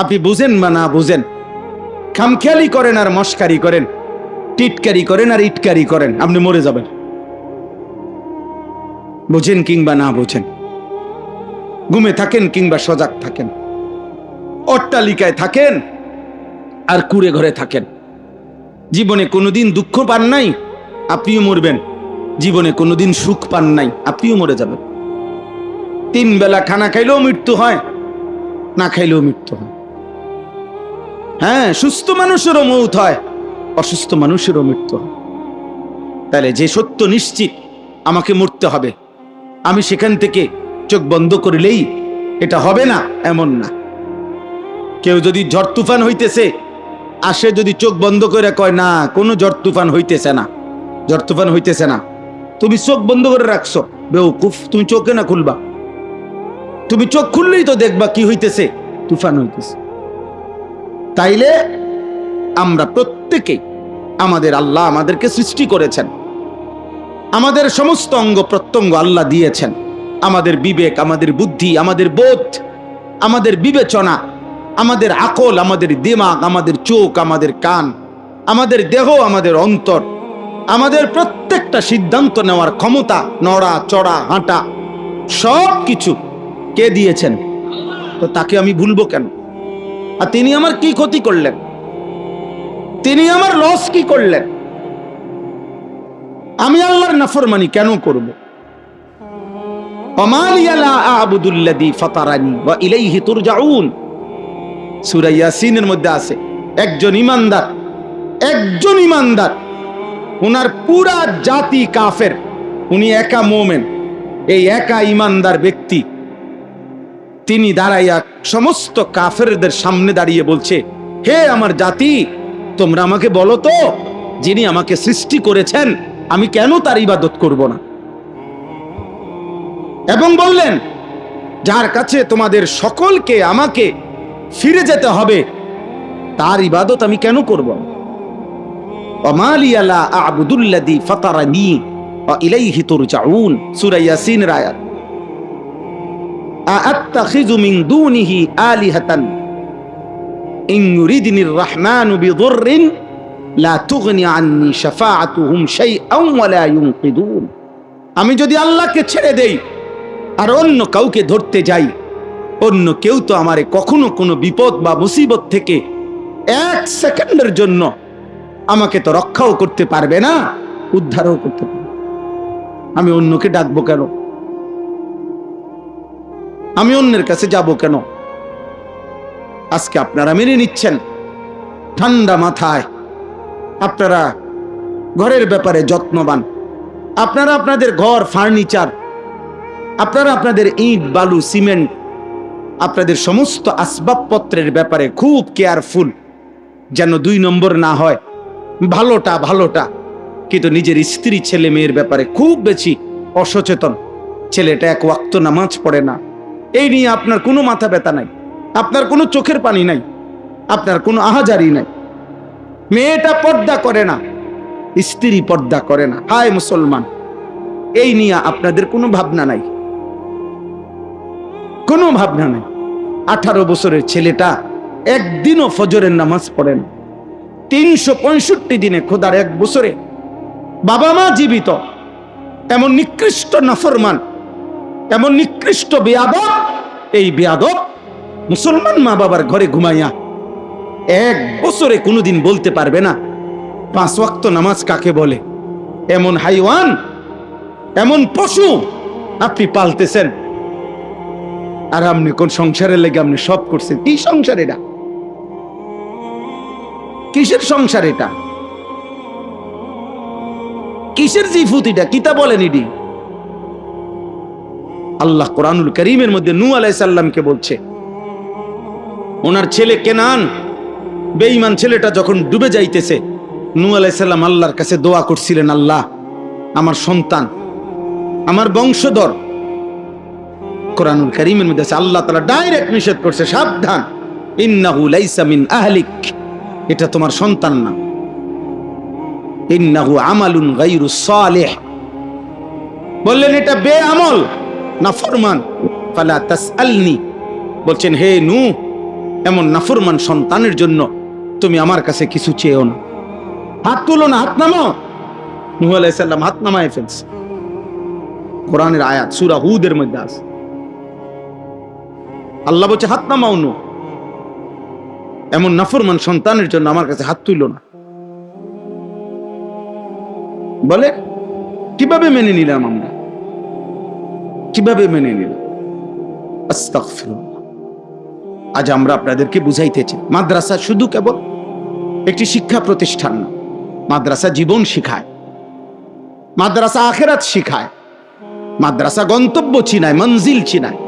আপনি বুঝেন বা না বুঝেন, খামখেয়ালি করেন আর মস্কারি করেন, টিটকারি করেন আর ইটকারি করেন, আপনি মরে যাবেন। বুঝেন কিংবা না বুঝেন, ঘুমে থাকেন কিংবা সজাগ থাকেন, অট্টালিকায় থাকেন আর কুড়ে ঘরে থাকেন, জীবনে কোনোদিন দুঃখ পান নাই, আপনিও মরবেন। জীবনে কোনোদিন সুখ পান নাই, আপনিও মরে যাবেন। 3 বেলা খানা খাইলেও মৃত্যু হয়, না খাইলেও মৃত্যু হয়। হ্যাঁ, সুস্থ মানুষেরও মৌত হয়, অসুস্থ মানুষেরও মৃত্যু হয়। তাহলে যে সত্য নিশ্চিত আমাকে মরতে হবে, আমি সেখান থেকে চোখ বন্ধ করলেই এটা হবে না এমন না। কেউ যদি ঝড় তুফান হইতেছে আসে, যদি চোখ বন্ধ করে কয় না কোনো ঝড় তুফান হইতেছে না, ঝড় তুফান হইতেছে না, তুমি চোখ বন্ধ করে রাখছো, বেউকুফ, তুমি চোখে না খুলবা, তুমি চোখ খুললেই তো দেখবা কি হইতেছে, তুফান হইতেছে। তাইলে আমরা প্রত্যেকে, আমাদের আল্লাহ আমাদেরকে সৃষ্টি করেছেন, আমাদের সমস্ত অঙ্গ প্রত্যঙ্গ আল্লাহ দিয়েছেন, আমাদের বিবেক, আমাদের বুদ্ধি, আমাদের বোধ, আমাদের বিবেচনা, আমাদের আকল, আমাদের দিমাগ, আমাদের চোখ, আমাদের কান, আমাদের দেহ, আমাদের অন্তর, আমাদের প্রত্যেকটা সিদ্ধান্ত নেওয়ার ক্ষমতা, নড়া চড়া হাঁটা, সব কিছু কে দিয়েছেন? তো তাকে আমি ভুলবো কেন? আর তিনি আমার কি ক্ষতি করলেন? তিনি আমার লস কি করলেন? আমি আল্লাহর নাফরমানি কেন করব? ওমালিয়া লা আ'বুদুল্লাযী ফাতারানি ওয়া ইলাইহি তুরজাউন। সূরা ইয়াসিনের মধ্যে আছে, একজন ইমানদার, উনার পুরা জাতি কাফের, উনি একা মুমিন। এই একা ইমানদার ব্যক্তি তিনি দাঁড়াইয়া সমস্ত কাফেরদের সামনে দাঁড়িয়ে বলছে, হে আমার জাতি, তোমরা আমাকে বলো তো, যিনি আমাকে সৃষ্টি করেছেন আমি কেন তার ইবাদত করব না? এবং বললেন, যার কাছে তোমাদের সকলকে আমাকে ফিরে যেতে হবে তার ইবাদত আমি কেন করব? ওমালিয়া লা আ'বুদুল্লাযী ফাতারানি ওয়া ইলাইহি তুরজাউন, সূরা ইয়াসিনের আয়াত। আ'আত্তাখিযু মিন দুনিহি আলিহাতান ইন ইউরিদনির রাহমানু বিদুররিন লা তুগনি আন্নী শাফাআতুহুম শাইআন ওয়া লা ইউনকিদুন। আমি যদি আল্লাহকে ছেড়ে দেই আর অন্য কাউকে ধরতে যাই, অন্য কেউ তো আমারে কখনো কোনো বিপদ বা মুসিবত থেকে 1 সেকেন্ডের জন্য আমাকে তো রক্ষাও করতে পারবে না, উদ্ধারও করতে পারবে। আমি অন্যকে ডাকবো কেন? আমি অন্যের কাছে যাব কেন? আজকে আপনারা মেনে নিচ্ছেন ঠান্ডা মাথায়, আপনারা ঘরের ব্যাপারে যত্নবান, আপনারা আপনাদের ঘর ফার্নিচার, আপনারা আপনাদের ইট বালু সিমেন্ট, আপনাদের সমস্ত আসবাবপত্রের ব্যাপারে খুব কেয়ারফুল, যেন 2 নম্বর না হয়, ভালোটা। কিন্তু নিজের স্ত্রী ছেলে মেয়ের ব্যাপারে খুব বেশি অসচেতন। ছেলেটা 1 ওয়াক্ত নামাজ পড়ে না, এই নিয়ে আপনার কোনো মাথা ব্যথা নাই, আপনার কোনো চোখের পানি নাই, আপনার কোনো আহাজারি নাই। মেয়েটা পর্দা করে না, স্ত্রী পর্দা করে না, হায় মুসলমান, এই নিয়ে আপনাদের কোনো ভাবনা নাই, কোনো ভাবনা নাই। 18 বছরের ছেলেটা একদিনও ফজরের নামাজ পড়ে না, 365 দিনে, খোদার 1 বছরে বাবা মা জীবিত, এমন নিকৃষ্ট নাফরমান, এমন নিকৃষ্ট বেয়াদব, এই বেয়াদব মুসলমান মা বাবার ঘরে ঘুমাইয়া 1 বছরে কোনোদিন বলতে পারবে না 5 ওয়াক্ত নামাজ কাকে বলে। এমন হাইওয়ান, এমন পশু আপনি পালতেছেন, আর আপনি কোন সংসারের লেগে আপনি সব করছেন? কি সংসার এটা? কিসের সংসার এটা? কিসের জিফুতিটা? কিতা বলেন এটি? আল্লাহ কোরআনুল কারীমের মধ্যে নূহ আলাইহিস সালামকে বলছে, ওনার ছেলে কেনান, বেঈমান ছেলেটা যখন ডুবে যাইতেছে, নূহ আলাইহিস সালাম আল্লাহর কাছে দোয়া করছিলেন, আল্লাহ আমার সন্তান, আমার বংশধর। কোরআনুল কারীমের মধ্যে আছে, আল্লাহ তাআলা ডাইরেক্ট নিষেধ করছে, সাবধান, ইন্নাহু লাইসা মিন আহলিক, এটা তোমার সন্তান না, ইন্নাহু আমালুন গায়রু সালিহ, বললেন এটা বেআমল, নাফরমান। ফালা তাসআলনি, বলছেন হে নূহ, এমন নাফরমান সন্তানের জন্য তুমি আমার কাছে কিছু চেয়েও না। হাত তুলো না, হাত নামাও। নূহ আলাইহিস সালাম হাত নামায় ফেলছে। কোরআনের আয়াত সূরা হুদের মধ্যে আছে। আল্লাহ বলছে হাত নামাও নূহ, এমন নাফরমান সন্তানের জন্য আমার কাছে হাত তুলো না। বলে কিভাবে মেনে নিলাম আমরা, কিভাবে মেনে নিলাম? আস্তাগফিরুল্লাহ। আজ আমরা আপনাদেরকে বুঝাইতে চাই, মাদ্রাসা শুধু কেবল একটি শিক্ষা প্রতিষ্ঠান না। মাদ্রাসা জীবন শিখায়, মাদ্রাসা আখিরাত শিখায়, মাদ্রাসা গন্তব্য চিনায়, মঞ্জিল চিনায়।